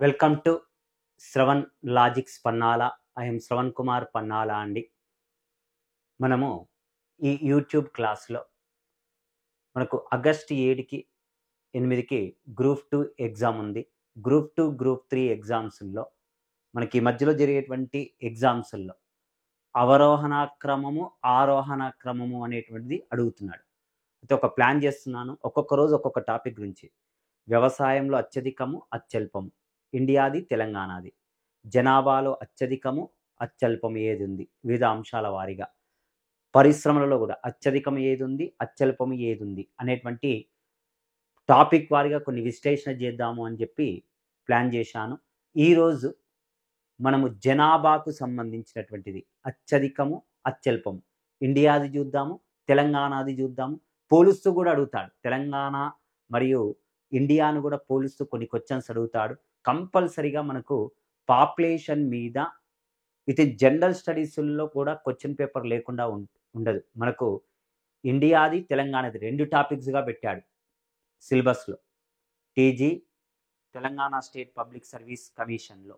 Welcome to Shravan logics Pannala. I'm Shravan Kumar Pannala అండి. మనము ఈ యూట్యూబ్ క్లాస్లో మనకు ఆగస్టు 7కి 8కి గ్రూప్ 2 ఎగ్జామ్ ఉంది. గ్రూప్ 2 గ్రూప్ 3 ఎగ్జామ్స్లో మనకి మధ్యలో జరిగేటువంటి ఎగ్జామ్స్లో అవరోహణ క్రమము ఆరోహణ క్రమము అనేటువంటిది అడుగుతున్నాడు. అయితే ఒక ప్లాన్ చేస్తున్నాను. ఒక్కొక్క రోజు ఒక్కొక్క టాపిక్ గురించి. వ్యవసాయంలో అత్యధికము అత్యల్పము ఇండియాది తెలంగాణది. జనాభాలో అత్యధికము అత్యల్పము ఏది ఉంది వివిధ అంశాల వారీగా. పరిశ్రమలలో కూడా అత్యధికం ఏది ఉంది అత్యల్పము ఏది ఉంది అనేటువంటి టాపిక్ వారీగా కొన్ని విశ్లేషణ చేద్దాము అని చెప్పి ప్లాన్ చేశాను. ఈరోజు మనము జనాభాకు సంబంధించినటువంటిది అత్యధికము అత్యల్పము ఇండియాది చూద్దాము, తెలంగాణది చూద్దాము. పోలుస్తూ కూడా అడుగుతాడు. తెలంగాణ మరియు ఇండియాను కూడా పోలుస్తూ కొన్ని క్వశ్చన్స్ అడుగుతాడు. కంపల్సరీగా మనకు పాపులేషన్ మీద విత్ ఇన్ జనరల్ స్టడీస్లో కూడా క్వశ్చన్ పేపర్ లేకుండా ఉండదు. మనకు ఇండియాది తెలంగాణది 2 టాపిక్స్గా పెట్టాడు సిలబస్లో, TG Telangana state public service కమిషన్లో.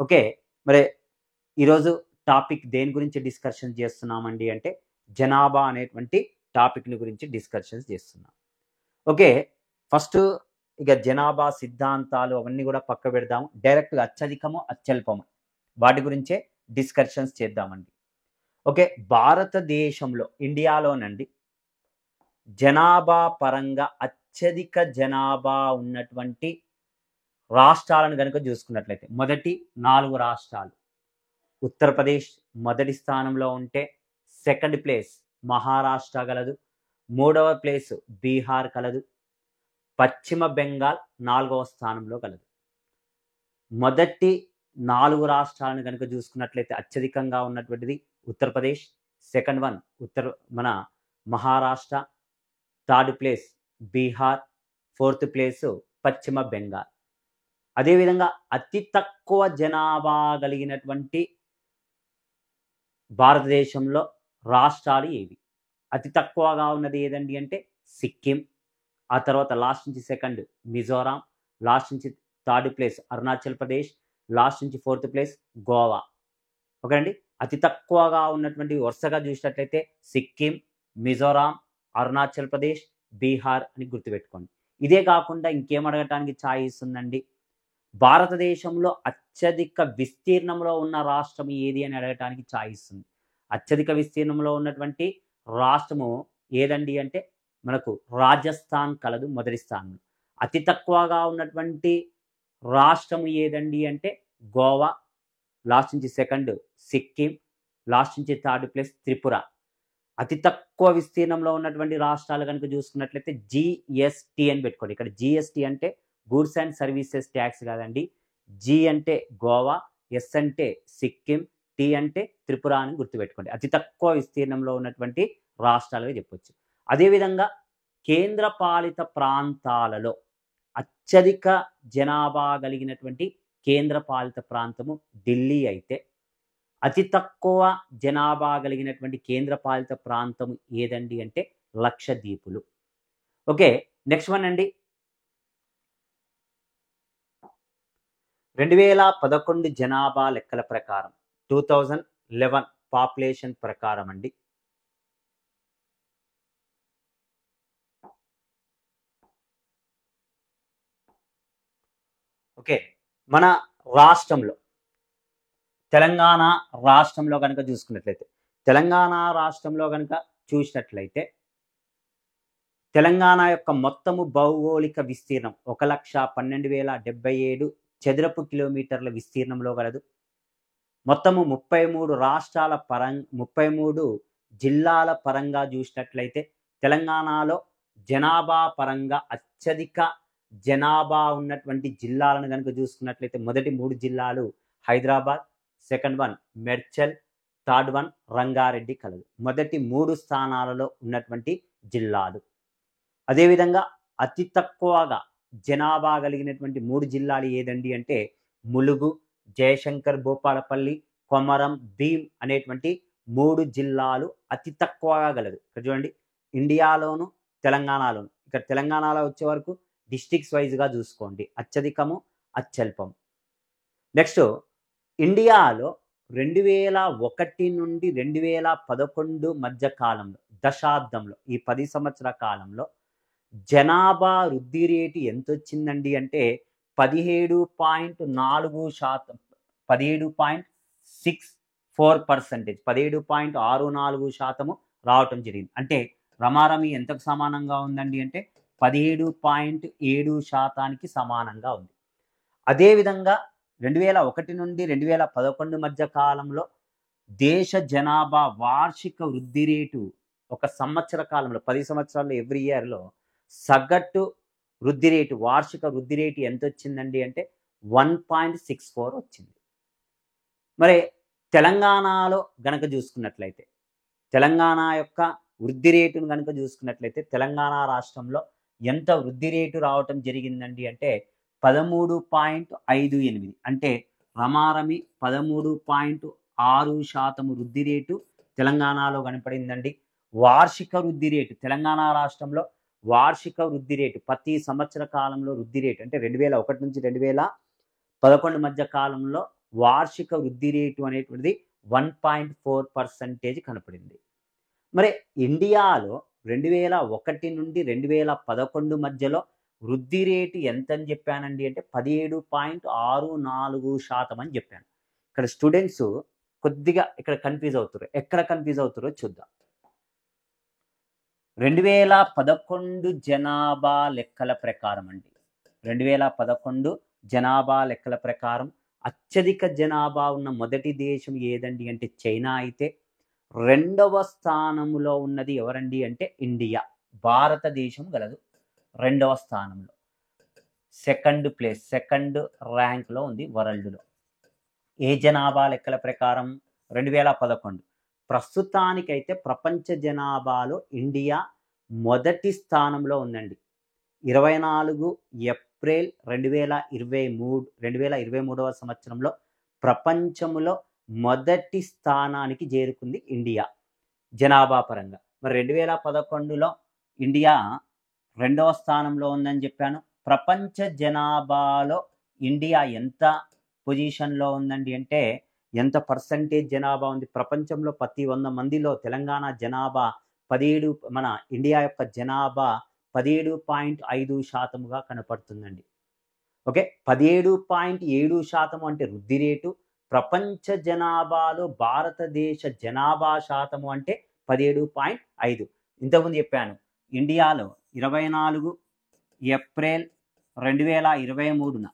ఓకే, మరి ఈరోజు టాపిక్ దేని గురించి డిస్కషన్ చేస్తున్నామండి అంటే జనాభా అనేటువంటి టాపిక్ని గురించి డిస్కషన్స్ చేస్తున్నాం. ఓకే, ఫస్ట్ ఇక జనాభా సిద్ధాంతాలు అవన్నీ కూడా పక్క పెడదాము. డైరెక్ట్గా అత్యధికము అత్యల్పము వాటి గురించే డిస్కషన్స్ చేద్దామండి. ఓకే, భారతదేశంలో ఇండియాలోనండి జనాభా పరంగా అత్యధిక జనాభా ఉన్నటువంటి రాష్ట్రాలను కనుక చూసుకున్నట్లయితే మొదటి 4 రాష్ట్రాలు. ఉత్తరప్రదేశ్ మొదటి స్థానంలో ఉంటే సెకండ్ ప్లేస్ మహారాష్ట్ర కలదు, 3వ ప్లేస్ బీహార్ కలదు, పశ్చిమ బెంగాల్ 4వ స్థానంలో కలదు. మొదటి 4 రాష్ట్రాలను కనుక చూసుకున్నట్లయితే అత్యధికంగా ఉన్నటువంటిది ఉత్తరప్రదేశ్, సెకండ్ వన్ మన Maharashtra, third place Bihar, 4th place పశ్చిమ బెంగాల్. అదేవిధంగా అతి తక్కువ జనాభా కలిగినటువంటి భారతదేశంలో రాష్ట్రాలు ఏవి? అతి తక్కువగా ఉన్నది ఏదండి అంటే సిక్కిం, ఆ తర్వాత లాస్ట్ నుంచి సెకండ్ మిజోరాం, లాస్ట్ నుంచి third place Arunachal Pradesh, last నుంచి 4th ప్లేస్ గోవా. ఓకే అండి, అతి తక్కువగా ఉన్నటువంటి వరుసగా చూసినట్లయితే సిక్కిం, మిజోరాం, అరుణాచల్ ప్రదేశ్, బీహార్ అని గుర్తుపెట్టుకోండి. ఇదే కాకుండా ఇంకేం అడగటానికి ఛాయిస్ ఉందండి? భారతదేశంలో అత్యధిక విస్తీర్ణంలో ఉన్న రాష్ట్రం ఏది అని అడగటానికి ఛాయిస్ ఉంది. అత్యధిక విస్తీర్ణంలో ఉన్నటువంటి రాష్ట్రము ఏదండి అంటే మనకు రాజస్థాన్ కలదు మొదటి స్థానంలో. అతి తక్కువగా ఉన్నటువంటి రాష్ట్రము ఏదండి అంటే గోవా, లాస్ట్ నుంచి సెకండ్ సిక్కిం, లాస్ట్ నుంచి థర్డ్ ప్లేస్ త్రిపుర. అతి తక్కువ విస్తీర్ణంలో ఉన్నటువంటి రాష్ట్రాలు కనుక చూసుకున్నట్లయితే జిఎస్టీ అని పెట్టుకోండి. ఇక్కడ జిఎస్టీ అంటే గూడ్స్ అండ్ సర్వీసెస్ ట్యాక్స్ కాదండి. జి అంటే గోవా, ఎస్ అంటే సిక్కిం, టీ అంటే త్రిపుర అని గుర్తుపెట్టుకోండి. అతి తక్కువ విస్తీర్ణంలో ఉన్నటువంటి రాష్ట్రాలుగా చెప్పొచ్చు. అదేవిధంగా కేంద్ర పాలిత ప్రాంతాలలో అత్యధిక జనాభా కలిగినటువంటి కేంద్ర పాలిత ప్రాంతము ఢిల్లీ అయితే, అతి తక్కువ జనాభా కలిగినటువంటి కేంద్ర పాలిత ప్రాంతం ఏదండి అంటే లక్షద్వీపులు. ఓకే, నెక్స్ట్ వన్ అండి. 2011 జనాభా లెక్కల ప్రకారం 2011 పాపులేషన్ ప్రకారం అండి ఓకే, మన రాష్ట్రంలో తెలంగాణ రాష్ట్రంలో కనుక చూసుకున్నట్లయితే తెలంగాణ యొక్క మొత్తము భౌగోళిక విస్తీర్ణం 1,12,077 చదరపు కిలోమీటర్ల విస్తీర్ణంలో కలదు. మొత్తము 33 జిల్లాల పరంగా చూసినట్లయితే తెలంగాణలో జనాభా పరంగా అత్యధిక జనాభా ఉన్నటువంటి జిల్లాలను కనుక చూసుకున్నట్లయితే మొదటి 3 జిల్లాలు Hyderabad, second one Medchal, third one Rangareddy కలదు. మొదటి 3 స్థానాలలో ఉన్నటువంటి జిల్లాలు. అదేవిధంగా అతి తక్కువగా జనాభా కలిగినటువంటి 3 జిల్లాలు ఏదండి అంటే ములుగు, జయశంకర్ భూపాలపల్లి, కొమరం భీం అనేటువంటి 3 జిల్లాలు అతి తక్కువగా గలదు. ఇక్కడ చూడండి, ఇండియాలోను తెలంగాణలోను. ఇక్కడ తెలంగాణలో వచ్చే వరకు డిస్ట్రిక్ట్స్ వైజ్గా చూసుకోండి. అత్యధికము అత్యల్పం. నెక్స్ట్ ఇండియాలో 2001 నుండి 2011 మధ్య కాలంలో దశాబ్దంలో ఈ 10 సంవత్సరాల కాలంలో జనాభా వృద్ధి రేటు ఎంతొచ్చిందండి అంటే 17.4%, 17.64%, 17.64% రావటం జరిగింది. అంటే రమారమి ఎంతకు సమానంగా ఉందండి అంటే 17.7%కి సమానంగా ఉంది. అదేవిధంగా 2001 నుండి 2011 మధ్య కాలంలో దేశ జనాభా వార్షిక వృద్ధి రేటు ఒక సంవత్సర కాలంలో 10 సంవత్సరాల్లో ఎవ్రీ ఇయర్‌లో సగటు వృద్ధి రేటు, వార్షిక వృద్ధి రేటు ఎంతొచ్చిందండి అంటే 1.64 వచ్చింది. మరి తెలంగాణలో గనక చూసుకున్నట్లయితే, తెలంగాణ యొక్క వృద్ధి రేటును గనక చూసుకున్నట్లయితే, తెలంగాణ రాష్ట్రంలో ఎంత వృద్ధి రేటు రావటం జరిగిందండి అంటే 13.58, అంటే రమారమి 13.6% వృద్ధి రేటు తెలంగాణలో కనపడిందండి. వార్షిక వృద్ధి రేటు తెలంగాణ రాష్ట్రంలో వార్షిక వృద్ధి రేటు ప్రతి సంవత్సర కాలంలో వృద్ధి రేటు అంటే 2001 నుంచి 2011 మధ్య కాలంలో వార్షిక వృద్ధి రేటు అనేటువంటిది 1.4% కనపడింది. మరి ఇండియాలో 2001 నుండి 2011 మధ్యలో వృద్ధి రేటు ఎంతని చెప్పానండి అంటే 17.64% అని చెప్పాను. ఇక్కడ స్టూడెంట్స్ కొద్దిగా ఇక్కడ కన్‌ఫ్యూజ్ అవుతుర్రు. ఎక్కడ కన్‌ఫ్యూజ్ అవుతుర్రో చూద్దాం. 2011 జనాభా లెక్కల ప్రకారం అండి. 2011 జనాభా లెక్కల ప్రకారం అత్యధిక జనాభా ఉన్న మొదటి దేశం ఏదండి అంటే చైనా అయితే, రెండవ స్థానంలో ఉన్నది ఎవరండి అంటే ఇండియా. భారతదేశం గలదు రెండవ స్థానంలో. సెకండ్ ర్యాంక్‌లో ఉంది వరల్డ్‌లో. ఏ జనాభా లెక్కల ప్రకారం 2011. ప్రస్తుతానికైతే ప్రపంచ జనాభాలో ఇండియా మొదటి స్థానంలో ఉందండి. 24 ఏప్రిల్ 2023వ సంవత్సరంలో ప్రపంచంలో మొదటి స్థానానికి చేరుకుంది ఇండియా జనాభా పరంగా. మరి 2011లో ఇండియా రెండవ స్థానంలో ఉందని చెప్పాను. ప్రపంచ జనాభాలో ఇండియా ఎంత పొజిషన్‌లో ఉందండి అంటే ఎంత పర్సెంటేజ్ జనాభా ఉంది? ప్రపంచంలో ప్రతి 100 మందిలో తెలంగాణ జనాభా 17, మన ఇండియా యొక్క జనాభా 17.5%గా కనపడుతుందండి. ఓకే, 17.7% అంటే వృద్ధి రేటు. ప్రపంచ జనాభాలో భారతదేశ జనాభా శాతము అంటే 17.5. ఇంతకుముందు చెప్పాను ఇండియాలో 24 ఏప్రిల్ 2023న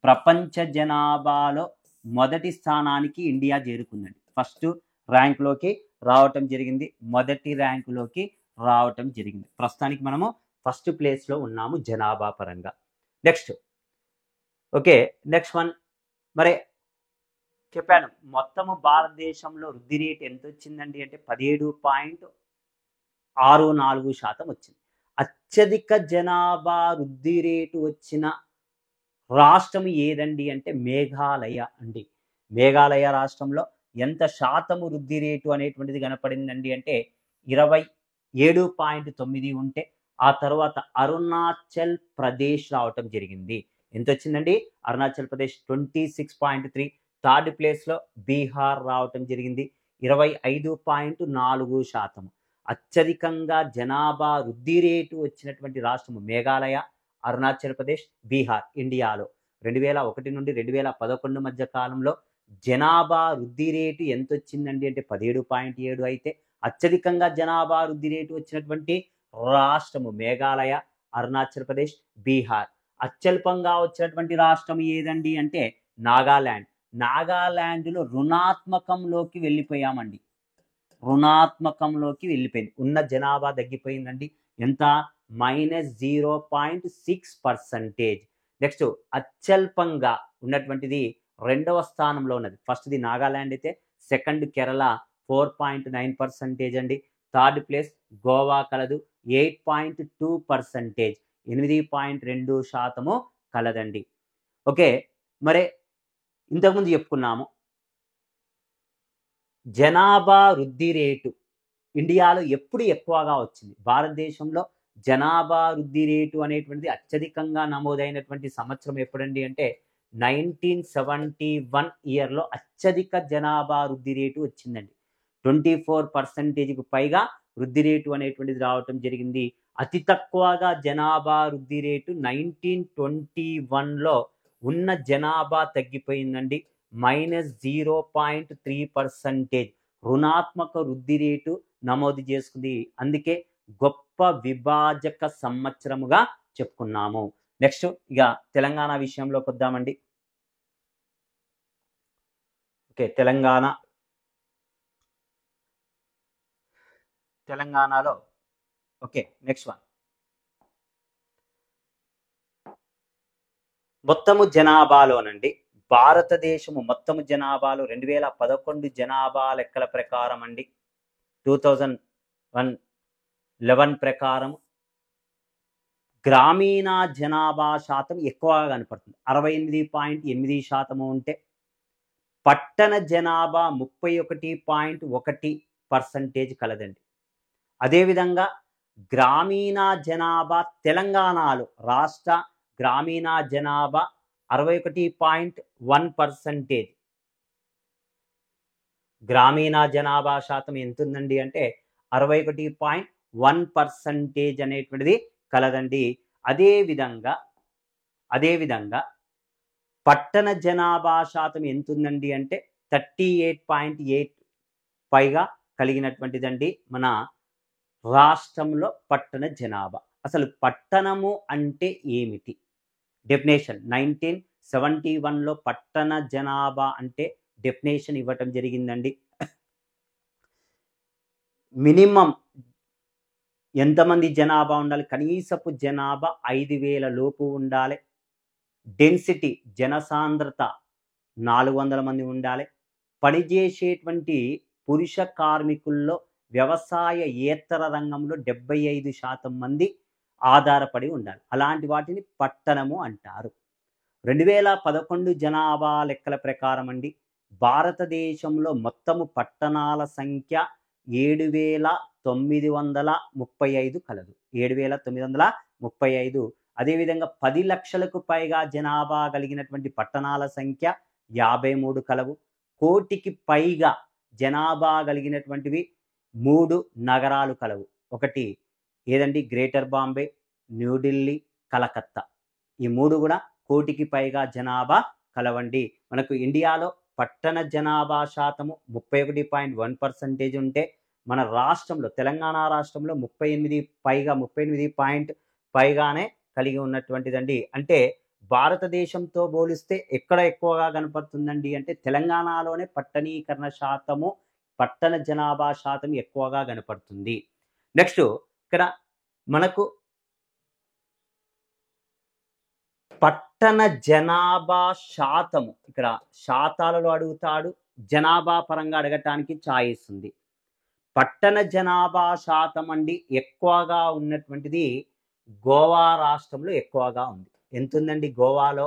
ప్రపంచ జనాభాలో మొదటి స్థానానికి ఇండియా చేరుకుందండి. ఫస్ట్ ర్యాంక్‌లోకి రావటం జరిగింది. మొదటి ర్యాంకులోకి రావటం జరిగింది. ప్రస్తుతానికి మనము ఫస్ట్ ప్లేస్‌లో ఉన్నాము జనాభా పరంగా. Next okay, next one. మరి చెప్పాను మొత్తము భారతదేశంలో వృద్ధి రేటు ఎంత వచ్చిందండి అంటే 17.64% వచ్చింది. అత్యధిక జనాభా వృద్ధి రేటు వచ్చిన రాష్ట్రం ఏదండి అంటే మేఘాలయ అండి. మేఘాలయ రాష్ట్రంలో ఎంత శాతము వృద్ధి రేటు అనేటువంటిది కనపడిందండి అంటే 27.9 ఉంటే, ఆ తర్వాత అరుణాచల్ ప్రదేశ్ రావటం జరిగింది. ఎంత వచ్చిందండి? అరుణాచల్ ప్రదేశ్ 26.3. థర్డ్ ప్లేస్‌లో బీహార్ రావటం జరిగింది 25.4%. అత్యధికంగా జనాభా వృద్ధి రేటు వచ్చినటువంటి రాష్ట్రము మేఘాలయ, అరుణాచల్ ప్రదేశ్, బీహార్ ఇండియాలో. 2001 నుండి 2011 మధ్య కాలంలో జనాభా వృద్ధి రేటు ఎంత వచ్చిందండి అంటే 17.7 అయితే, అత్యధికంగా జనాభా వృద్ధి రేటు వచ్చినటువంటి రాష్ట్రము మేఘాలయ, అరుణాచల్ ప్రదేశ్, బీహార్. అత్యల్పంగా వచ్చినటువంటి రాష్ట్రం ఏదండి అంటే నాగాలాండ్. నాగాలాండ్‌లో రుణాత్మకంలోకి వెళ్ళిపోయామండి. రుణాత్మకంలోకి వెళ్ళిపోయింది. ఉన్న జనాభా తగ్గిపోయిందండి. ఎంత? -0.6%. నెక్స్ట్ అత్యల్పంగా ఉన్నటువంటిది రెండవ స్థానంలో ఉన్నది. ఫస్ట్‌ది నాగాలాండ్ అయితే, సెకండ్ కేరళ 4.9% అండి. థర్డ్ ప్లేస్ గోవా కలదు 8.2%, 8.2% కలదండి. ఓకే, మరి ఇంతకుముందు చెప్పుకున్నాము జనాభా వృద్ధి రేటు ఇండియాలో ఎప్పుడు ఎక్కువగా వచ్చింది? భారతదేశంలో జనాభా వృద్ధి రేటు అనేటువంటిది అత్యధికంగా నమోదైనటువంటి సంవత్సరం ఎప్పుడండి అంటే 1971 ఇయర్లో అత్యధిక జనాభా వృద్ధి రేటు వచ్చిందండి. 24% పైగా వృద్ధి రేటు అనేటువంటిది రావటం జరిగింది. అతి తక్కువగా జనాభా వృద్ధి రేటు 1921లో ఉన్న జనాభా తగ్గిపోయిందండి. -0.3% రుణాత్మక వృద్ధి రేటు నమోదు చేసుకుంది. అందుకే గొప్ప విభాజక సంవత్సరముగా చెప్పుకున్నాము. నెక్స్ట్ ఇక తెలంగాణ విషయంలోకి వద్దామండి. ఓకే, తెలంగాణలో ఓకే నెక్స్ట్ వన్ మొత్తము జనాభాలోనండి భారతదేశము మొత్తము జనాభాలో 2011 జనాభా లెక్కల ప్రకారం అండి 2011 ప్రకారం గ్రామీణ జనాభా శాతం ఎక్కువగా కనపడుతుంది. 68.8% ఉంటే పట్టణ జనాభా 31.1% కలదండి. అదేవిధంగా గ్రామీణ జనాభా తెలంగాణలో రాష్ట్ర గ్రామీణ జనాభా 61.1%. గ్రామీణ జనాభా శాతం ఎంత ఉందండి అంటే 61.1% అనేటువంటిది కలదండి. అదేవిధంగా పట్టణ జనాభా శాతం ఎంత ఉందండి అంటే 38.8 పైగా కలిగినటువంటిదండి మన రాష్ట్రంలో పట్టణ జనాభా. అసలు పట్టణము అంటే ఏమిటి? డెఫినేషన్ 1971లో పట్టణ జనాభా అంటే డెఫినేషన్ ఇవ్వటం జరిగిందండి. మినిమం ఎంతమంది జనాభా ఉండాలి? కనీసపు జనాభా 5,000 లోపు ఉండాలి. డెన్సిటీ జనసాంద్రత 400 మంది ఉండాలి. పనిచేసేటువంటి పురుష కార్మికుల్లో వ్యవసాయేతర రంగంలో 75% మంది ఆధారపడి ఉండాలి. అలాంటి వాటిని పట్టణము అంటారు. 2011 జనాభా లెక్కల ప్రకారం అండి భారతదేశంలో మొత్తము పట్టణాల సంఖ్య 7,935 కలదు. 7,935. అదేవిధంగా 10 లక్షలకు పైగా జనాభా కలిగినటువంటి పట్టణాల సంఖ్య 53 కలవు. కోటికి పైగా జనాభా కలిగినటువంటివి 3 నగరాలు కలవు. ఒకటి ఏదండి? గ్రేటర్ బాంబే, న్యూఢిల్లీ, కలకత్తా. ఈ 3 కూడా కోటికి పైగా జనాభా కలవండి. మనకు ఇండియాలో పట్టణ జనాభా శాతము 31.1% ఉంటే మన రాష్ట్రంలో తెలంగాణ రాష్ట్రంలో 38 పైగానే కలిగి ఉన్నటువంటిదండి. అంటే భారతదేశంతో పోలిస్తే ఎక్కడ ఎక్కువగా కనపడుతుందండి అంటే తెలంగాణలోనే పట్టణీకరణ శాతము పట్టణ జనాభా శాతం ఎక్కువగా కనపడుతుంది. నెక్స్ట్ ఇక్కడ మనకు పట్టణ జనాభా శాతము ఇక్కడ శాతాలలో అడుగుతాడు, జనాభా పరంగా అడగటానికి ఛాయిస్ ఉంది. పట్టణ జనాభా శాతం అండి ఎక్కువగా ఉన్నటువంటిది గోవా రాష్ట్రంలో ఎక్కువగా ఉంది. ఎంత ఉందండి? గోవాలో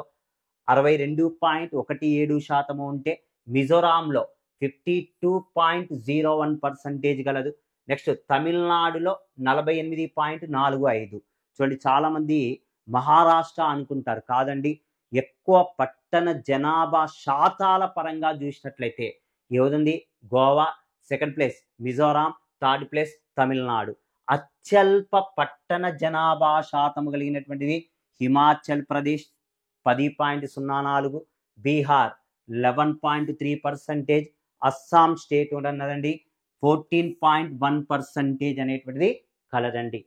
62.17% ఉంటే మిజోరాంలో 52.01% గలదు. నెక్స్ట్ తమిళనాడులో 48.45. చూడండి, చాలామంది మహారాష్ట్ర అనుకుంటారు, కాదండి. ఎక్కువ పట్టణ జనాభా శాతాల పరంగా చూసినట్లయితే ఏముంది? Goa second place, Mizoram third place, Tamil Nadu. అత్యల్ప పట్టణ జనాభా శాతం కలిగినటువంటిది హిమాచల్ ప్రదేశ్ 10.04, బీహార్ 11.3%, అస్సాం స్టేట్ ఉన్నదండి 14.1% అనేటువంటిది కలదండి.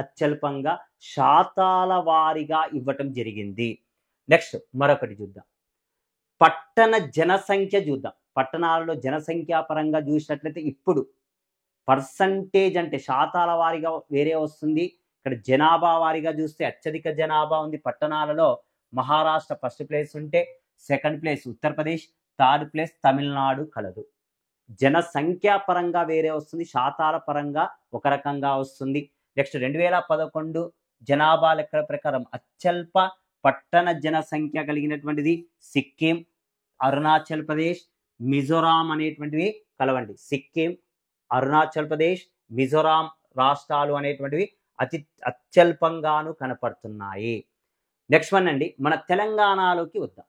అత్యల్పంగా శాతాల వారీగా ఇవ్వటం జరిగింది. నెక్స్ట్ మరొకటి చూద్దాం. పట్టణ జనసంఖ్య చూద్దాం. పట్టణాలలో జనసంఖ్యా పరంగా చూసినట్లయితే ఇప్పుడు పర్సంటేజ్ అంటే శాతాల వారీగా వేరే వస్తుంది. ఇక్కడ జనాభా వారీగా చూస్తే అత్యధిక జనాభా ఉంది పట్టణాలలో. మహారాష్ట్ర ఫస్ట్ ప్లేస్ ఉంటే second place Uttar Pradesh, third place Tamil Nadu కలదు. జనసంఖ్యా పరంగా వేరే వస్తుంది, శాతాల పరంగా ఒక రకంగా వస్తుంది. నెక్స్ట్ 2011 జనాభా లెక్కల ప్రకారం అత్యల్ప పట్టణ జనసంఖ్య కలిగినటువంటిది సిక్కిం, అరుణాచల్ ప్రదేశ్, మిజోరాం అనేటువంటివి కలవండి. సిక్కిం, అరుణాచల్ ప్రదేశ్, మిజోరాం రాష్ట్రాలు అనేటువంటివి అత్యల్పంగాను కనపడుతున్నాయి. నెక్స్ట్ వన్ అండి, మన తెలంగాణలోకి వద్దాం.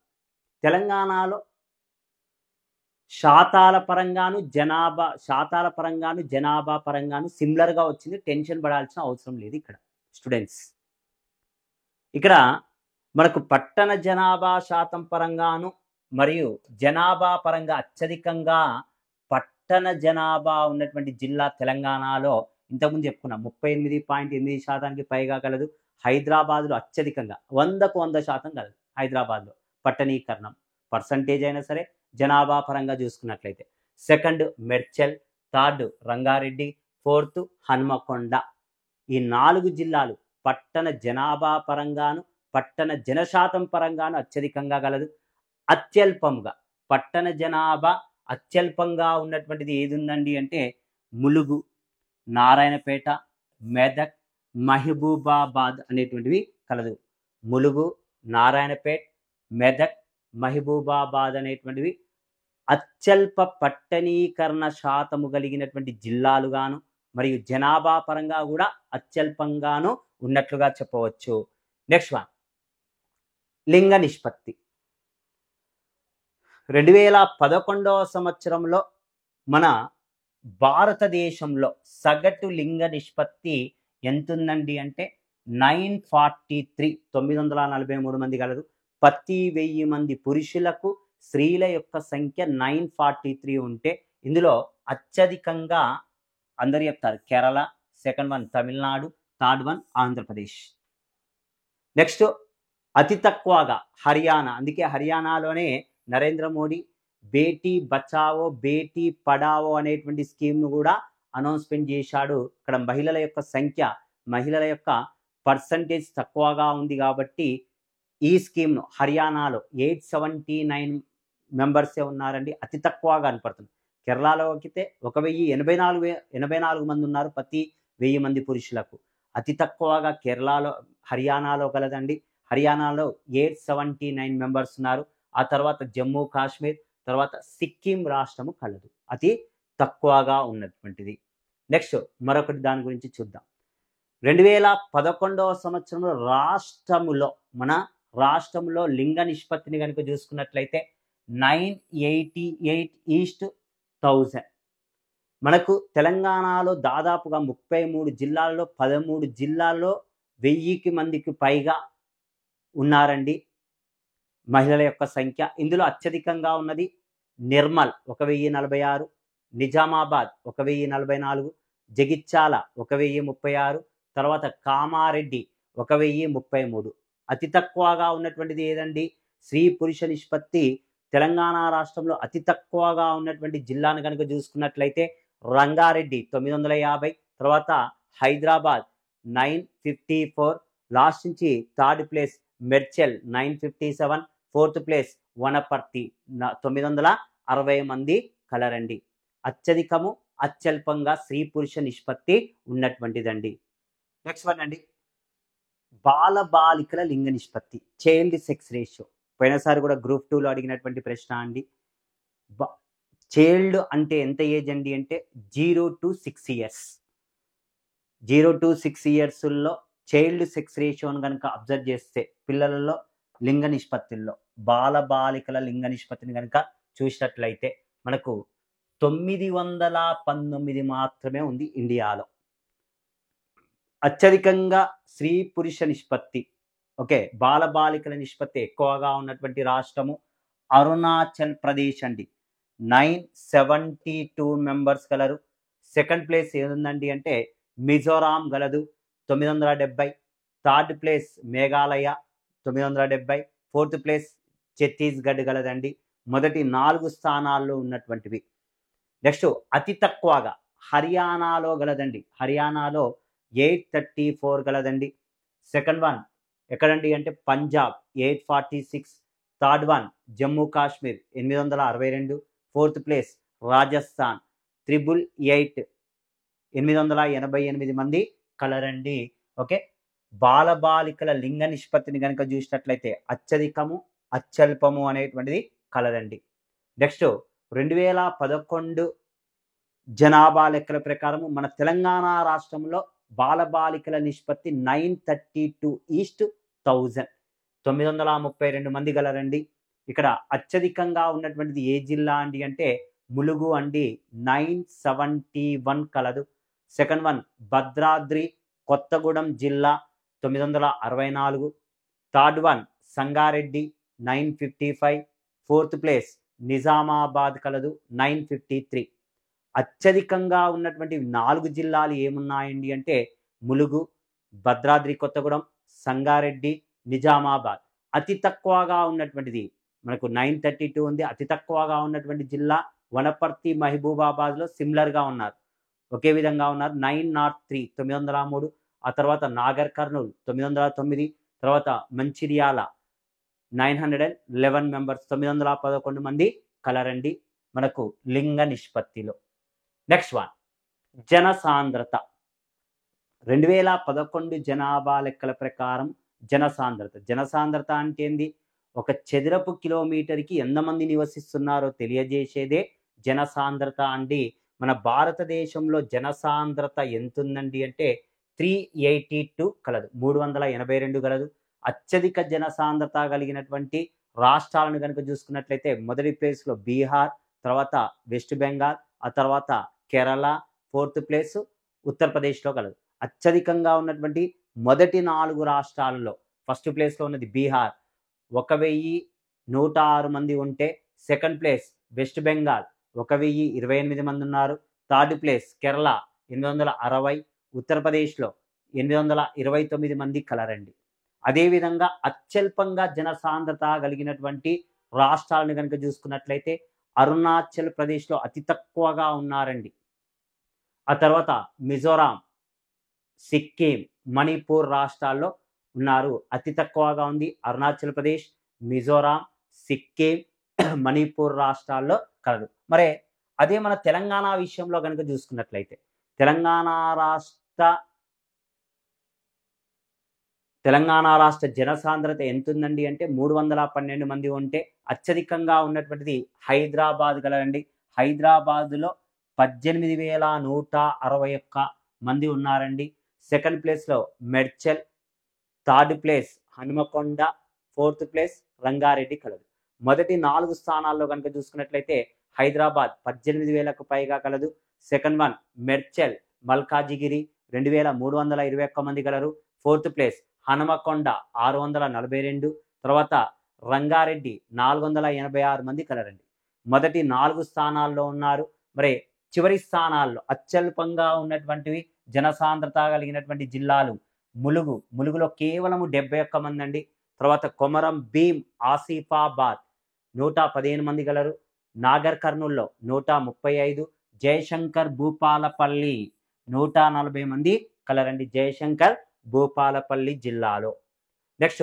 తెలంగాణలో శాతాల పరంగాను జనాభా పరంగాను సిమిలర్గా వచ్చింది. టెన్షన్ పడాల్సిన అవసరం లేదు ఇక్కడ స్టూడెంట్స్. ఇక్కడ మనకు పట్టణ జనాభా శాతం పరంగాను మరియు జనాభా పరంగా అత్యధికంగా పట్టణ జనాభా ఉన్నటువంటి జిల్లా తెలంగాణలో ఇంతకుముందు చెప్పుకున్నాం 38.8% పైగా కలదు. హైదరాబాద్లో అత్యధికంగా 100కు 100% కలదు. హైదరాబాద్లో పట్టణీకరణం పర్సంటేజ్ అయినా సరే జనాభా పరంగా చూసుకున్నట్లయితే. Second Medchal, third Rangareddy, fourth Hanamkonda. ఈ 4 జిల్లాలు పట్టణ జనాభా పరంగాను పట్టణ జనశాతం పరంగాను అత్యధికంగా గలదు. అత్యల్పంగా పట్టణ జనాభా అత్యల్పంగా ఉన్నటువంటిది ఏది ఉందండి అంటే ములుగు, నారాయణపేట, మెదక్, మహబూబాబాద్ అనేటువంటివి కలదు. ములుగు, నారాయణపేట్, మెదక్, మహబూబాబాద్ అనేటువంటివి అత్యల్ప పట్టణీకరణ శాతము కలిగినటువంటి జిల్లాలుగాను మరియు జనాభా పరంగా కూడా అత్యల్పంగాను ఉన్నట్లుగా చెప్పవచ్చు. నెక్స్ట్ వన్, లింగ నిష్పత్తి. 2011వ సంవత్సరంలో మన భారతదేశంలో సగటు లింగ నిష్పత్తి ఎంతుందండి అంటే 943, 943 మంది గలరు. ప్రతి 1000 మంది పురుషులకు స్త్రీల యొక్క సంఖ్య 943 ఉంటే ఇందులో అత్యధికంగా అందరు చెప్తారు Kerala, second one Tamil Nadu, third one Andhra Pradesh. Next అతి తక్కువగా హర్యానా. అందుకే హర్యానాలోనే నరేంద్ర మోడీ బేటీ బచావో బేటీ పడావో అనేటువంటి స్కీమ్ను కూడా అనౌన్స్మెంట్ చేశాడు. ఇక్కడ మహిళల యొక్క పర్సంటేజ్ తక్కువగా ఉంది కాబట్టి ఈ స్కీమ్ను హర్యానాలో 879 మెంబర్సే ఉన్నారండి. అతి తక్కువగా కనపడుతుంది. కేరళలో అయితే 1084 మంది ఉన్నారు ప్రతి 1000 మంది పురుషులకు. అతి తక్కువగా హర్యానాలో కలదండి. హర్యానాలో 879 మెంబర్స్ ఉన్నారు. ఆ తర్వాత జమ్మూ కాశ్మీర్, తర్వాత సిక్కిం రాష్ట్రము కలదు, అతి తక్కువగా ఉన్నటువంటిది. నెక్స్ట్ మరొకటి దాని గురించి చూద్దాం. 2011వ సంవత్సరంలో మన రాష్ట్రంలో లింగ నిష్పత్తిని కనుక చూసుకున్నట్లయితే 988:1000. మనకు తెలంగాణలో దాదాపుగా 33 జిల్లాల్లో 13 జిల్లాల్లో 1000 మందికి పైగా ఉన్నారండి మహిళల యొక్క సంఖ్య. ఇందులో అత్యధికంగా ఉన్నది నిర్మల్ 1046, నిజామాబాద్ 1044, జగిత్యాల 1036, తర్వాత కామారెడ్డి 1033. అతి తక్కువగా ఉన్నటువంటిది ఏదండి? స్త్రీ పురుష నిష్పత్తి తెలంగాణ రాష్ట్రంలో అతి తక్కువగా ఉన్నటువంటి జిల్లాను కనుక చూసుకున్నట్లయితే రంగారెడ్డి 950, తర్వాత హైదరాబాద్ 954, లాస్ట్ నుంచి third place Medchal 957, fourth place Wanaparthy 960 మంది కలరండి. అత్యధికము అత్యల్పంగా స్త్రీ పురుష నిష్పత్తి ఉన్నటువంటిదండి. నెక్స్ట్ వన్ అండి, బాలికల లింగ నిష్పత్తి, చైల్డ్ సెక్స్ రేషియో. పోయినసారి కూడా గ్రూప్ 2లో అడిగినటువంటి ప్రశ్న అండి. చైల్డ్ అంటే ఎంత ఏజ్ అండి అంటే 0 to 6 years. 0 to 6 yearsలో child sex రేషియోను కనుక అబ్జర్వ్ చేస్తే పిల్లలలో లింగ నిష్పత్తుల్లో బాలికల లింగ నిష్పత్తిని కనుక చూసినట్లయితే మనకు 919 మాత్రమే ఉంది ఇండియాలో. అత్యధికంగా స్త్రీ పురుష నిష్పత్తి, ఓకే, బాలికల నిష్పత్తి ఎక్కువగా ఉన్నటువంటి రాష్ట్రము అరుణాచల్ ప్రదేశ్ అండి. 972 మెంబర్స్ గలరు. సెకండ్ ప్లేస్ ఏముందండి అంటే మిజోరాం గలదు 970, third place Meghalaya 970, fourth place Chhattisgarh గలదండి. మొదటి 4 స్థానాల్లో ఉన్నటువంటివి. నెక్స్ట్ అతి తక్కువగా హర్యానాలో గలదండి. హర్యానాలో 834 గలదండి. సెకండ్ వన్ ఎక్కడండి అంటే Punjab 846, third one Jammu Kashmir 862, fourth place Rajasthan 888, 888 మంది కలరండి. ఓకే, బాలికల లింగ నిష్పత్తిని కనుక చూసినట్లయితే అత్యధికము అత్యల్పము అనేటువంటిది కలరండి. నెక్స్ట్ 2011 జనాభా లెక్కల ప్రకారం మన తెలంగాణ రాష్ట్రంలో బాలబాలికల నిష్పత్తి 932:1000, 932 మంది గలరండి. ఇక్కడ అత్యధికంగా ఉన్నటువంటిది ఏ జిల్లా అండి అంటే ములుగు అండి, 971 కలదు. సెకండ్ వన్ భద్రాద్రి కొత్తగూడెం జిల్లా 964. Third one Sangareddy 955. Fourth place Nizamabad కలదు 953. అత్యధికంగా ఉన్నటువంటి 4 జిల్లాలు ఏమున్నాయండి అంటే ములుగు, భద్రాద్రి కొత్తగూడెం, సంగారెడ్డి, నిజామాబాద్. అతి తక్కువగా ఉన్నటువంటిది మనకు 932 ఉంది. అతి తక్కువగా ఉన్నటువంటి జిల్లా వనపర్తి, మహబూబాబాద్లో సిమిలర్గా ఉన్నారు, ఒకే విధంగా ఉన్నారు. 903, 903. ఆ తర్వాత నాగర్ కర్నూల్ 909. తర్వాత మంచిర్యాల 911 మెంబర్స్, 911 మంది కలరండి మనకు లింగ నిష్పత్తిలో. Next one జనసాంద్రత. 2011 జనాభా లెక్కల ప్రకారం జనసాంద్రత అంటే ఏంది? ఒక చదరపు కిలోమీటర్కి ఎంతమంది నివసిస్తున్నారో తెలియజేసేదే జనసాంద్రత అండి. మన భారతదేశంలో జనసాంద్రత ఎంతుందండి అంటే 382 కలదు, 382 కలదు. అత్యధిక జనసాంద్రత కలిగినటువంటి రాష్ట్రాలను కనుక చూసుకున్నట్లయితే మొదటి ప్లేస్లో బీహార్, తర్వాత వెస్ట్ బెంగాల్, ఆ తర్వాత కేరళ, ఫోర్త్ ప్లేస్ ఉత్తరప్రదేశ్లో కలదు. అత్యధికంగా ఉన్నటువంటి మొదటి 4 రాష్ట్రాలలో ఫస్ట్ ప్లేస్లో ఉన్నది బీహార్, 1106 మంది ఉంటే, సెకండ్ ప్లేస్ వెస్ట్ బెంగాల్ 1028 మంది ఉన్నారు. థర్డ్ ప్లేస్ కేరళ 860, ఉత్తరప్రదేశ్లో 829 మంది కలరండి. అదేవిధంగా అత్యల్పంగా జనసాంద్రత కలిగినటువంటి రాష్ట్రాలను కనుక చూసుకున్నట్లయితే అరుణాచల్ ప్రదేశ్లో అతి తక్కువగా ఉన్నారండి. ఆ తర్వాత మిజోరాం, సిక్కిం, మణిపూర్ రాష్ట్రాల్లో ఉన్నారు. అతి తక్కువగా ఉంది అరుణాచల్ ప్రదేశ్, మిజోరాం, సిక్కిం, మణిపూర్ రాష్ట్రాల్లో కలదు. మరి అదే మన తెలంగాణ విషయంలో కనుక చూసుకున్నట్లయితే తెలంగాణ రాష్ట్ర జనసాంద్రత ఎంత ఉందండి అంటే 312 మంది ఉంటే, అత్యధికంగా ఉన్నటువంటిది హైదరాబాద్ కలదండి. హైదరాబాద్లో 18,161 మంది ఉన్నారండి. సెకండ్ ప్లేస్లో Medchal, third place Hanumakonda, fourth place Rangareddy కలదు. మొదటి 4 స్థానాల్లో కనుక చూసుకున్నట్లయితే హైదరాబాద్ 18,000కు పైగా కలదు. సెకండ్ వన్ మెడ్చల్, మల్కాజిగిరి 2,321 మంది కలరు. ఫోర్త్ ప్లేస్ హనుమకొండ 642, తర్వాత రంగారెడ్డి 486 మంది కలరండి. మొదటి 4 స్థానాల్లో ఉన్నారు. మరి చివరి స్థానాల్లో అత్యల్పంగా ఉన్నటువంటివి జనసాంద్రత కలిగినటువంటి జిల్లాలు ములుగులో కేవలం 71 మంది అండి. తర్వాత కొమరం భీం, ఆసిఫాబాద్ 115 మంది గలరు. నాగర్ కర్నూల్లో 135, జయశంకర్ భూపాలపల్లి 140 మంది కలరండి. జయశంకర్ భూపాలపల్లి జిల్లాలో. నెక్స్ట్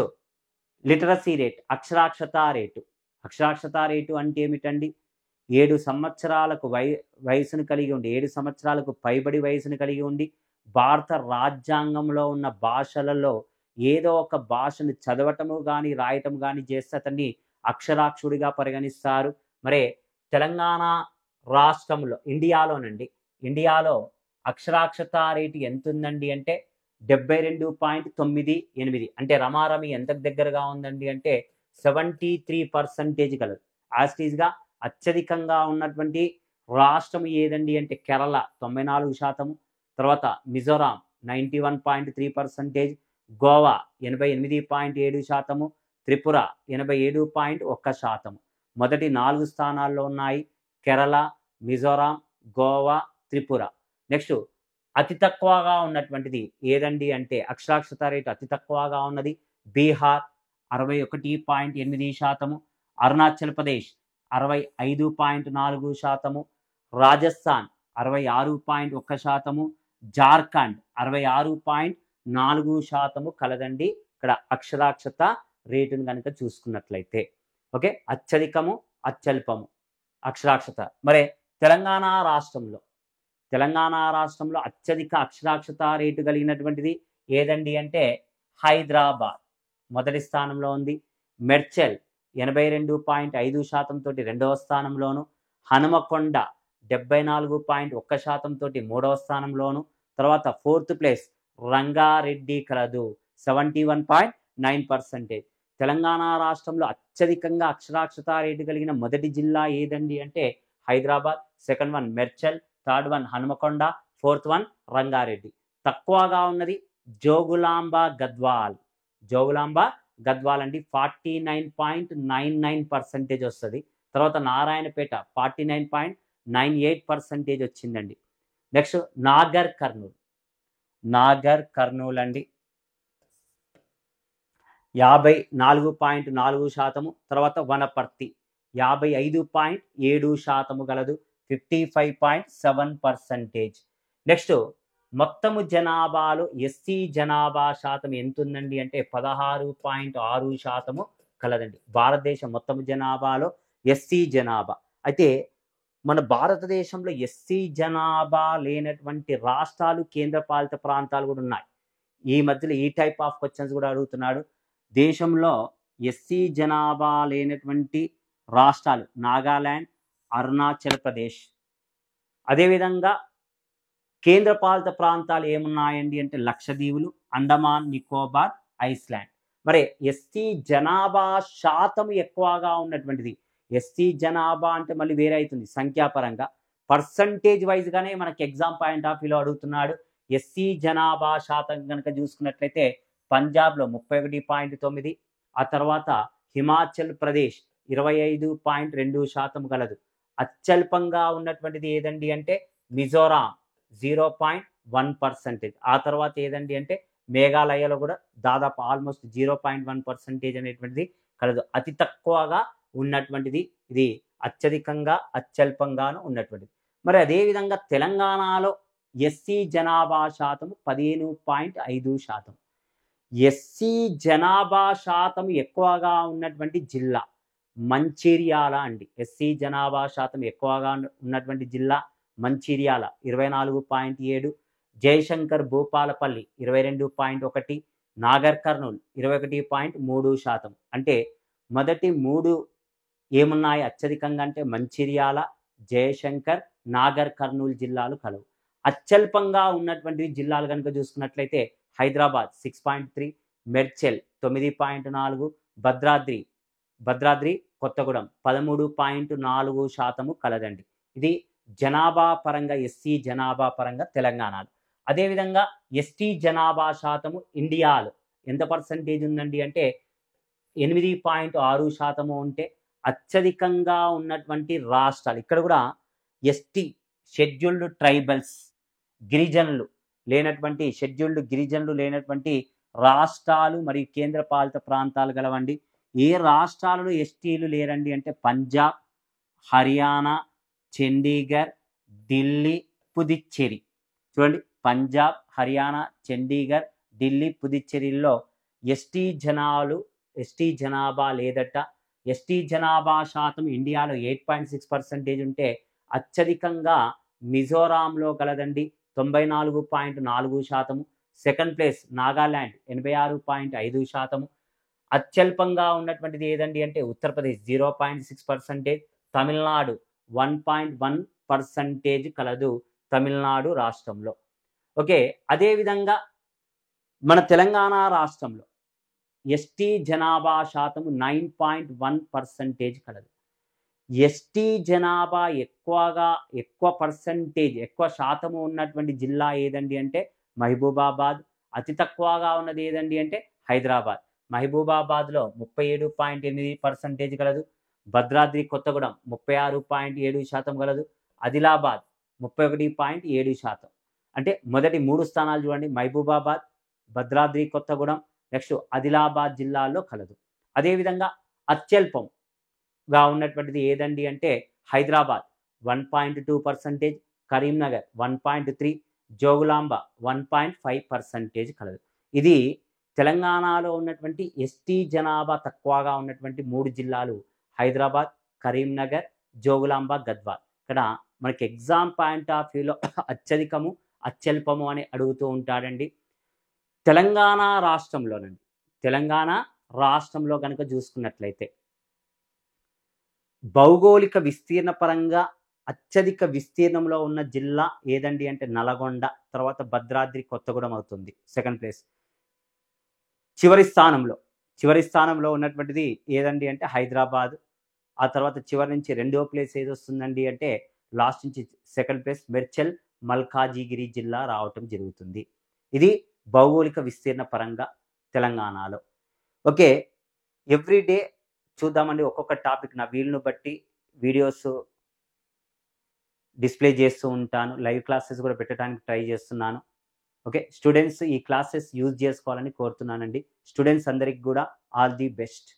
లిటరసీ రేట్, అక్షరాక్షత రేటు అంటే ఏమిటండి? 7 సంవత్సరాలకు వయసును కలిగి ఉండి 7 సంవత్సరాలకు పైబడి వయసును కలిగి ఉండి భారత రాజ్యాంగంలో ఉన్న భాషలలో ఏదో ఒక భాషను చదవటము కానీ రాయటం కానీ చేస్తే అతన్ని అక్షరాక్షుడిగా పరిగణిస్తారు. మరి తెలంగాణ రాష్ట్రంలో ఇండియాలో అక్షరాక్షత రేటు ఎంత ఉందండి అంటే 72.98. అంటే రమారమి ఎంతకు దగ్గరగా ఉందండి అంటే 73% కలదు. యాస్టీస్గా అత్యధికంగా ఉన్నటువంటి రాష్ట్రం ఏదండి అంటే కేరళ 94%, తర్వాత మిజోరాం 91.3%, గోవా 88.7%, త్రిపుర 87.1%. మొదటి 4 స్థానాల్లో ఉన్నాయి కేరళ, మిజోరాం, గోవా, త్రిపుర. నెక్స్ట్ అతి తక్కువగా ఉన్నటువంటిది ఏదండి అంటే అక్షరాక్షత రేటు అతి తక్కువగా ఉన్నది బీహార్ 61.8%, అరుణాచల్ ప్రదేశ్ 65.4%, రాజస్థాన్ 66.1%, జార్ఖండ్ 66.4% కలదండి ఇక్కడ అక్షరాక్షత రేటును కనుక చూసుకున్నట్లయితే. ఓకే, అత్యధికము అత్యల్పము అక్షరాక్షత. మరి తెలంగాణ రాష్ట్రంలో అత్యధిక అక్షరాక్షత రేటు కలిగినటువంటిది ఏదండి అంటే హైదరాబాద్ మొదటి స్థానంలో ఉంది. మెడ్చల్ 82.5% తోటి రెండవ స్థానంలోను, హనుమకొండ 74.1% తోటి 3వ స్థానంలోను. తర్వాత 4th ప్లేస్ రంగారెడ్డి కలదు 71.9%. తెలంగాణ రాష్ట్రంలో అత్యధికంగా అక్షరాస్యతా రేటు కలిగిన మొదటి జిల్లా ఏదండి అంటే Hyderabad, second one Medchal, third one Hanumakonda, fourth one Rangareddy. తక్కువగా ఉన్నది జోగులాంబ గద్వాల్. జోగులాంబ గద్వాల్ అండి 49.99% వస్తుంది. తర్వాత నారాయణపేట 49.98% వచ్చిందండి. నెక్స్ట్ నాగర్ కర్నూల్. నాగర్ కర్నూల్ అండి 54.4%. తర్వాత వనపర్తి 55.7% గలదు 55.7%. నెక్స్ట్ మొత్తము జనాభాలో ఎస్సీ జనాభా శాతం ఎంత ఉందండి అంటే 16.6% కలదండి. భారతదేశం మొత్తము జనాభాలో ఎస్సీ జనాభా. అయితే మన భారతదేశంలో ఎస్సీ జనాభా లేనటువంటి రాష్ట్రాలు, కేంద్రపాలిత ప్రాంతాలు కూడా ఉన్నాయి. ఈ మధ్యలో ఈ టైప్ ఆఫ్ క్వశ్చన్స్ కూడా అడుగుతున్నాడు. దేశంలో ఎస్సీ జనాభా లేనటువంటి రాష్ట్రాలు నాగాలాండ్, అరుణాచల్ ప్రదేశ్. అదేవిధంగా కేంద్రపాలిత ప్రాంతాలు ఏమున్నాయండి అంటే లక్షద్వీపులు, అండమాన్ నికోబార్, ఐస్లాండ్. మరి ఎస్సీ జనాభా శాతం ఎక్కువగా ఉన్నటువంటిది. ఎస్సీ జనాభా అంటే మళ్ళీ వేరే అవుతుంది సంఖ్యాపరంగా. పర్సంటేజ్ వైజ్గానే మనకి ఎగ్జామ్ పాయింట్ ఆఫ్ వ్యూలో అడుగుతున్నాడు. ఎస్సీ జనాభా శాతం కనుక చూసుకున్నట్లయితే పంజాబ్లో 31.9%, ఆ తర్వాత హిమాచల్ ప్రదేశ్ 25.2% గలదు. అత్యల్పంగా ఉన్నటువంటిది ఏదండి అంటే మిజోరాం 0.1%. ఆ తర్వాత ఏదండి అంటే మేఘాలయలో కూడా దాదాపు ఆల్మోస్ట్ 0.1% అనేటువంటిది కలదు. అతి తక్కువగా ఉన్నటువంటిది ఇది, అత్యధికంగా అత్యల్పంగాను ఉన్నటువంటిది. మరి అదేవిధంగా తెలంగాణలో ఎస్సీ జనాభా శాతం 15.5%. ఎస్సీ జనాభా శాతం ఎక్కువగా ఉన్నటువంటి జిల్లా మంచిర్యాల అండి. ఎస్సీ జనాభా శాతం ఎక్కువగా ఉన్నటువంటి జిల్లా మంచిర్యాల 24.7%, జయశంకర్ భూపాలపల్లి 22.1%, నాగర్ కర్నూల్ 21.3%. అంటే మొదటి 3 ఏమున్నాయి అత్యధికంగా అంటే మంచిర్యాల, జయశంకర్, నాగర్ కర్నూల్ జిల్లాలు కలవు. అత్యల్పంగా ఉన్నటువంటి జిల్లాలు కనుక చూసుకున్నట్లయితే హైదరాబాద్ 6.3%, మేడ్చల్ 9.4%, భద్రాద్రి కొత్తగూడెం 13.4% కలదండి. ఇది జనాభా పరంగా ఎస్సీ జనాభా పరంగా తెలంగాణలో. అదేవిధంగా ఎస్టీ జనాభా శాతము ఇండియాలో ఎంత పర్సంటేజ్ ఉందండి అంటే 8.6% ఉంటే అత్యధికంగా ఉన్నటువంటి రాష్ట్రాలు. ఇక్కడ కూడా ఎస్టీ షెడ్యూల్డ్ ట్రైబల్స్ గిరిజనులు లేనటువంటి రాష్ట్రాలు మరియు కేంద్రపాలిత ప్రాంతాలు గలవండి. ఏ రాష్ట్రాలలో ఎస్టీలు లేరండి అంటే పంజాబ్, హర్యానా, చండీగఢ్, ఢిల్లీ, పుదుచ్చేరి. చూడండి, పంజాబ్, హర్యానా, చండీగఢ్, ఢిల్లీ, పుదుచ్చేరిలో ఎస్టీ జనాభా లేదట. ఎస్టీ జనాభా శాతం ఇండియాలో 8.6% ఉంటే అత్యధికంగా మిజోరాంలో కలదండి 94.4%. Second place Nagaland 86.5%. అత్యల్పంగా ఉన్నటువంటిది ఏదండి అంటే ఉత్తరప్రదేశ్ 0.6%, తమిళనాడు 1.1% కలదు తమిళనాడు రాష్ట్రంలో. ఓకే, అదేవిధంగా మన తెలంగాణ రాష్ట్రంలో ఎస్టీ జనాభా శాతం 9.1% కలదు. ఎస్టీ జనాభా ఎక్కువ శాతము ఉన్నటువంటి జిల్లా ఏదండి అంటే మహబూబాబాద్. అతి తక్కువగా ఉన్నది ఏదండి అంటే హైదరాబాద్. మహబూబాబాద్లో 37.8% కలదు. భద్రాద్రి కొత్తగూడెం 36.7% కలదు. ఆదిలాబాద్ 31.7%. అంటే మొదటి 3 స్థానాలు చూడండి, మహబూబాబాద్, భద్రాద్రి కొత్తగూడెం, నెక్స్ట్ ఆదిలాబాద్ జిల్లాల్లో కలదు. అదేవిధంగా అత్యల్పంగా ఉన్నటువంటిది ఏదండి అంటే హైదరాబాద్ 1.2%, కరీంనగర్ 1.3%, జోగులాంబ 1.5% కలదు. ఇది తెలంగాణలో ఉన్నటువంటి ఎస్టీ జనాభా తక్కువగా ఉన్నటువంటి 3 జిల్లాలు హైదరాబాద్, కరీంనగర్, జోగులాంబ, గద్వాల్. ఇక్కడ మనకి ఎగ్జామ్ పాయింట్ ఆఫ్ వ్యూలో అత్యధికము అత్యల్పము అని అడుగుతూ ఉంటాడండి. తెలంగాణ రాష్ట్రంలో కనుక చూసుకున్నట్లయితే భౌగోళిక విస్తీర్ణ పరంగా అత్యధిక విస్తీర్ణంలో ఉన్న జిల్లా ఏదండి అంటే నల్గొండ, తర్వాత భద్రాద్రి కొత్తగూడెం అవుతుంది సెకండ్ ప్లేస్. చివరి స్థానంలో ఉన్నటువంటిది ఏదండి అంటే హైదరాబాద్. ఆ తర్వాత చివరి నుంచి రెండో ప్లేస్ ఏదొస్తుందండి అంటే లాస్ట్ నుంచి సెకండ్ ప్లేస్ మేడ్చల్, మల్కాజిగిరి జిల్లా రావటం జరుగుతుంది. ఇది భౌగోళిక విస్తీర్ణ పరంగా తెలంగాణలో. ఓకే. ఎవ్రీ డే చూద్దామండి ఒక్కొక్క టాపిక్ నా వీలును బట్టి వీడియోస్ డిస్ప్లే చేస్తూ ఉంటాను. లైవ్ క్లాసెస్ కూడా పెట్టడానికి ట్రై చేస్తున్నాను. ఓకే. స్టూడెంట్స్ ఈ క్లాసెస్ యూజ్ చేసుకోవాలని కోరుతున్నానండి. స్టూడెంట్స్ అందరికి కూడా ఆల్ ది బెస్ట్.